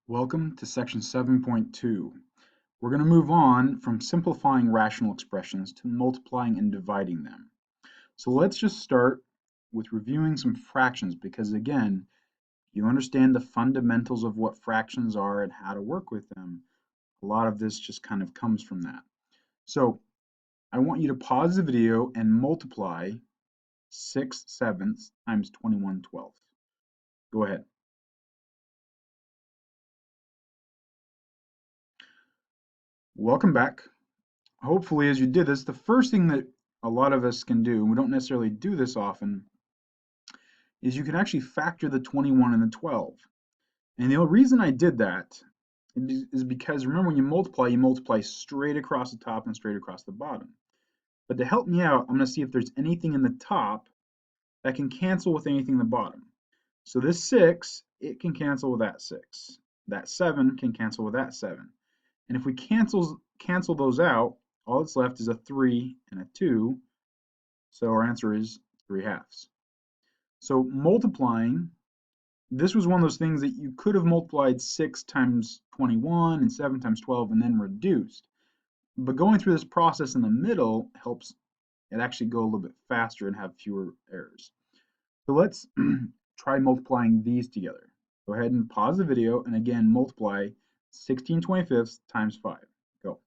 Welcome to section 7.2. We're going to move on from simplifying rational expressions to multiplying and dividing them. So let's just start with reviewing some fractions because, again, you understand the fundamentals of what fractions are and how to work with them. A lot of this just kind of comes from that. So I want you to pause the video and multiply 6/7 times 21/12. Go ahead. Welcome back. Hopefully, as you did this, the first thing that a lot of us can do, and we don't necessarily do this often, is you can actually factor the 21 and the 12. And the reason I did that is because remember when you multiply straight across the top and straight across the bottom. But to help me out, I'm going to see if there's anything in the top that can cancel with anything in the bottom. So this 6, it can cancel with that 6. That 7 can cancel with that 7. And if we cancel those out, all that's left is a 3 and a 2. So our answer is 3/2. So multiplying, this was one of those things that you could have multiplied 6 times 21 and 7 times 12 and then reduced. But going through this process in the middle helps it actually go a little bit faster and have fewer errors. So let's try multiplying these together. Go ahead and pause the video and again multiply 16/25 times 5. Go.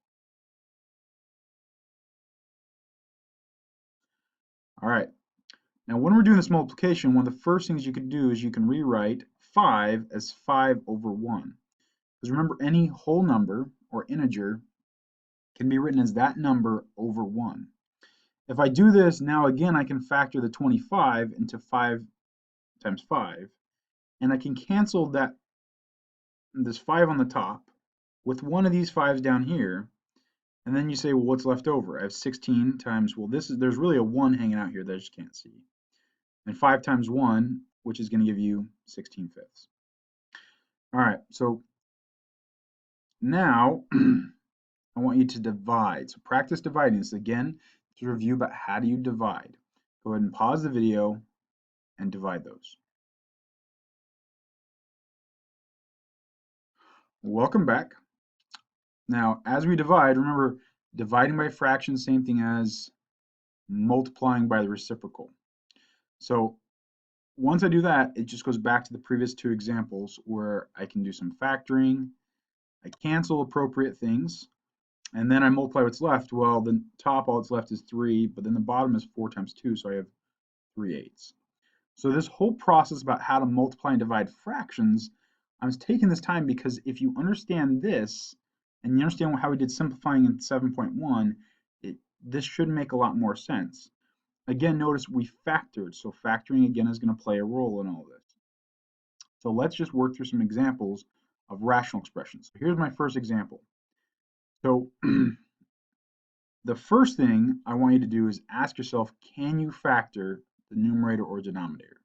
All right. Now when we're doing this multiplication, one of the first things you could do is you can rewrite 5 as 5/1. Because remember, any whole number or integer can be written as that number over 1. If I do this, now again I can factor the 25 into 5 times 5, and I can cancel this 5 on the top with one of these 5s down here, and then you say, well, what's left over? I have 16 times, well, there's really a 1 hanging out here that I just can't see. And 5 times 1, which is going to give you 16/5. All right, so now I want you to divide. So practice dividing this. Again, to review about how do you divide. Go ahead and pause the video and divide those. Welcome back. Now, as we divide, remember, dividing by fractions, same thing as multiplying by the reciprocal. So once I do that, it just goes back to the previous two examples where I can do some factoring, I cancel appropriate things, and then I multiply what's left. Well, the top, all that's left is 3, but then the bottom is 4 times 2, so I have 3/8. So this whole process about how to multiply and divide fractions, I was taking this time because if you understand this, and you understand how we did simplifying in 7.1, this should make a lot more sense. Again, notice we factored, so factoring again is going to play a role in all this. So let's just work through some examples of rational expressions. So here's my first example. So the first thing I want you to do is ask yourself, can you factor the numerator or denominator?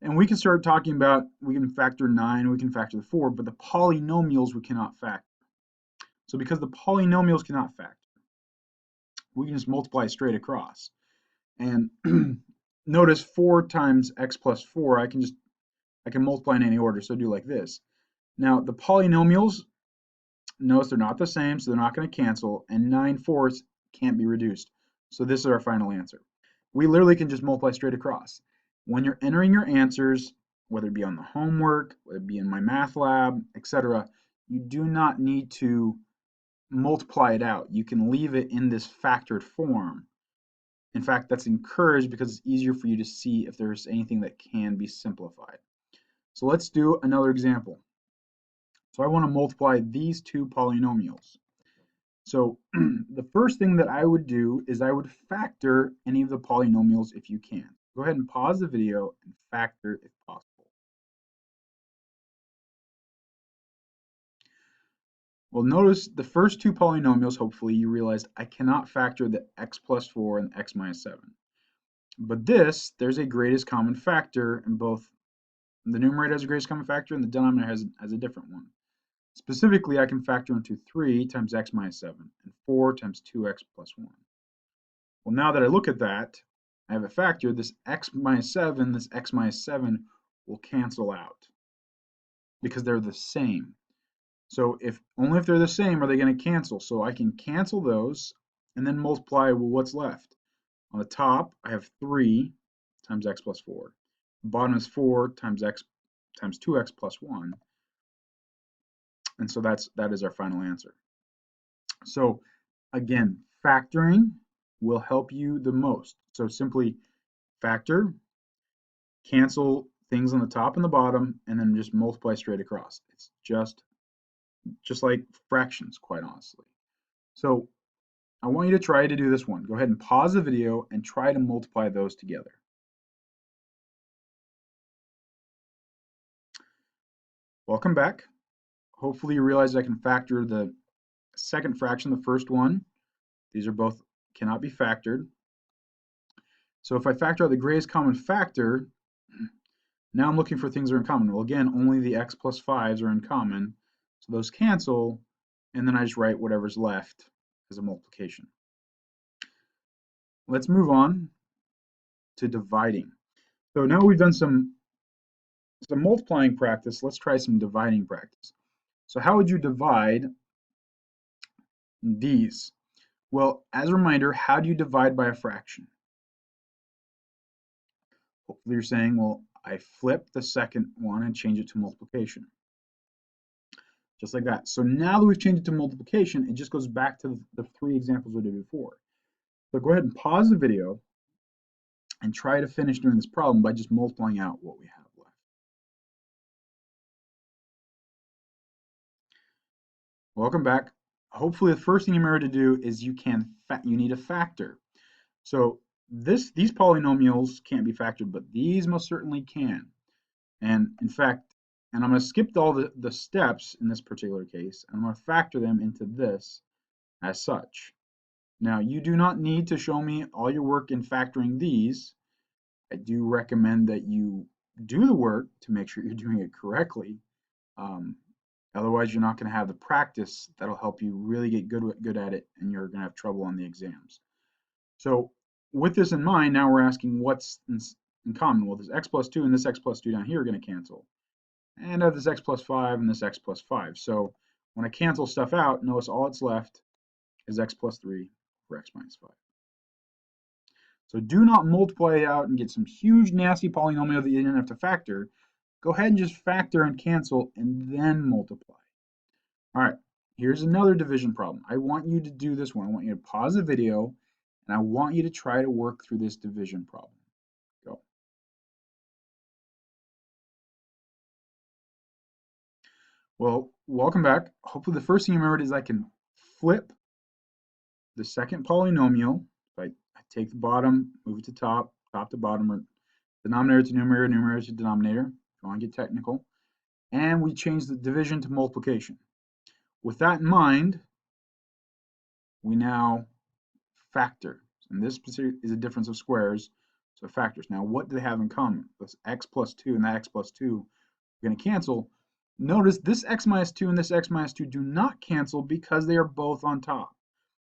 And we can start talking about, we can factor 9, we can factor the 4, but the polynomials we cannot factor. So because the polynomials cannot factor, we can just multiply straight across. And notice 4 times x plus 4, I can multiply in any order, so do like this. Now the polynomials, notice they're not the same, so they're not going to cancel, and 9/4 can't be reduced. So this is our final answer. We literally can just multiply straight across. When you're entering your answers, whether it be on the homework, whether it be in my math lab, etc., you do not need to multiply it out. You can leave it in this factored form. In fact, that's encouraged because it's easier for you to see if there's anything that can be simplified. So let's do another example. So I want to multiply these two polynomials. So the first thing that I would do is I would factor any of the polynomials if you can. Go ahead and pause the video and factor if possible. Well, notice the first two polynomials, hopefully you realized I cannot factor the x plus 4 and x minus 7. But this, there's a greatest common factor in both. The numerator has a greatest common factor and the denominator has a different one. Specifically, I can factor into 3 times x minus 7 and 4 times 2x plus 1. Well, now that I look at that, I have a factor, this x minus 7 will cancel out. because they're the same. So only if they're the same are they going to cancel. So I can cancel those and then multiply, well, what's left? On the top, I have 3 times x plus 4. The bottom is 4 times x times 2x plus 1. And so that is our final answer. So again, factoring will help you the most. So simply factor, cancel things on the top and the bottom, and then just multiply straight across. It's just like fractions, quite honestly. So I want you to try to do this one. Go ahead and pause the video and try to multiply those together. Welcome back. Hopefully you realize I can factor the second fraction, the first one. These are both cannot be factored. So if I factor out the greatest common factor, now I'm looking for things that are in common. Well, again, only the x plus 5s are in common. So those cancel, and then I just write whatever's left as a multiplication. Let's move on to dividing. So now we've done some multiplying practice. Let's try some dividing practice. So how would you divide these? Well, as a reminder, how do you divide by a fraction? Hopefully you're saying, well, I flip the second one and change it to multiplication. Just like that. So now that we've changed it to multiplication, it just goes back to the 3 examples we did before. So go ahead and pause the video and try to finish doing this problem by just multiplying out what we have left. Welcome back. Hopefully the first thing you remember to do is you need a factor. So these polynomials can't be factored, but these most certainly can. And in fact, and I'm going to skip all the steps in this particular case, and I'm going to factor them into this as such. Now, you do not need to show me all your work in factoring these. I do recommend that you do the work to make sure you're doing it correctly. Otherwise, you're not going to have the practice that'll help you really get good at it, and you're going to have trouble on the exams. So with this in mind, now we're asking what's in common. Well, this x plus 2 and this x plus 2 down here are going to cancel. And I have this x plus 5 and this x plus 5. So when I cancel stuff out, notice all that's left is x plus 3 over x minus 5. So do not multiply it out and get some huge nasty polynomial that you didn't have to factor. Go ahead and just factor and cancel and then multiply. All right, here's another division problem. I want you to do this one. I want you to pause the video and I want you to try to work through this division problem. Go. Well, welcome back. Hopefully the first thing you remembered is I can flip the second polynomial. I take the bottom, move it to top, top to bottom, or denominator to numerator, numerator to denominator, if you want to get technical. And we change the division to multiplication. With that in mind, we now factor. And this is a difference of squares, so factors. Now, what do they have in common? This x plus 2 and that x plus 2 are going to cancel. Notice this x minus 2 and this x minus 2 do not cancel because they are both on top.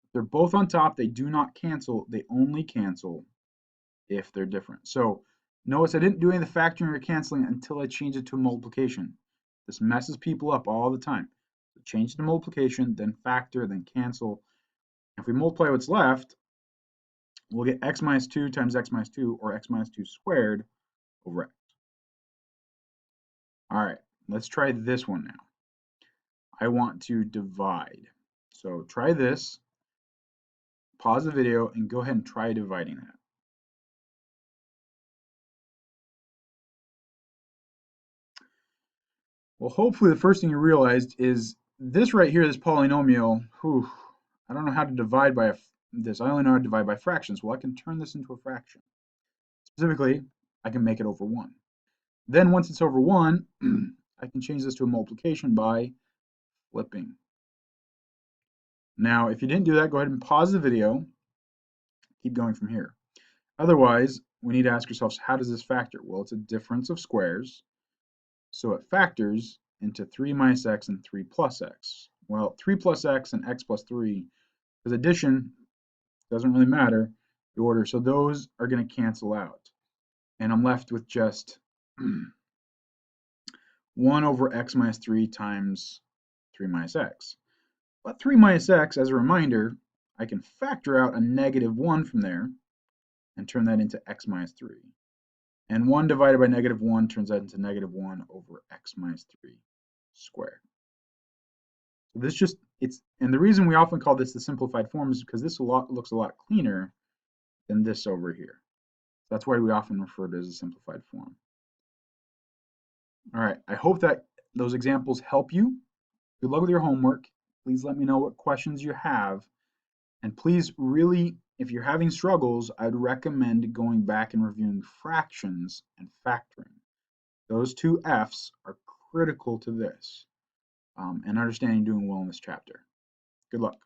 If they're both on top, they do not cancel. They only cancel if they're different. So notice I didn't do any of the factoring or canceling until I changed it to multiplication. This messes people up all the time. So change it to multiplication, then factor, then cancel. If we multiply what's left, we'll get x minus 2 times x minus 2, or x minus 2 squared over x. All right, let's try this one now. I want to divide. So try this, pause the video, and go ahead and try dividing that. Well, hopefully the first thing you realized is this right here, this polynomial, I don't know how to divide by this. I only know how to divide by fractions. Well, I can turn this into a fraction. Specifically, I can make it over 1. Then once it's over 1, I can change this to a multiplication by flipping. Now, if you didn't do that, go ahead and pause the video. Keep going from here. Otherwise, we need to ask ourselves, how does this factor? Well, it's a difference of squares. So it factors into 3 minus x and 3 plus x. Well, 3 plus x and x plus 3, because addition doesn't really matter, the order. So those are going to cancel out. And I'm left with just 1 over x minus 3 times 3 minus x. But 3 minus x, as a reminder, I can factor out a negative 1 from there and turn that into x minus 3. And 1 divided by negative 1 turns that into negative 1 over x minus 3 squared. So this just, and the reason we often call this the simplified form is because this looks a lot cleaner than this over here. That's why we often refer to it as a simplified form. All right, I hope that those examples help you. Good luck with your homework. Please let me know what questions you have. And please really, if you're having struggles, I'd recommend going back and reviewing fractions and factoring. Those two F's are critical to this and understanding doing well in this chapter. Good luck.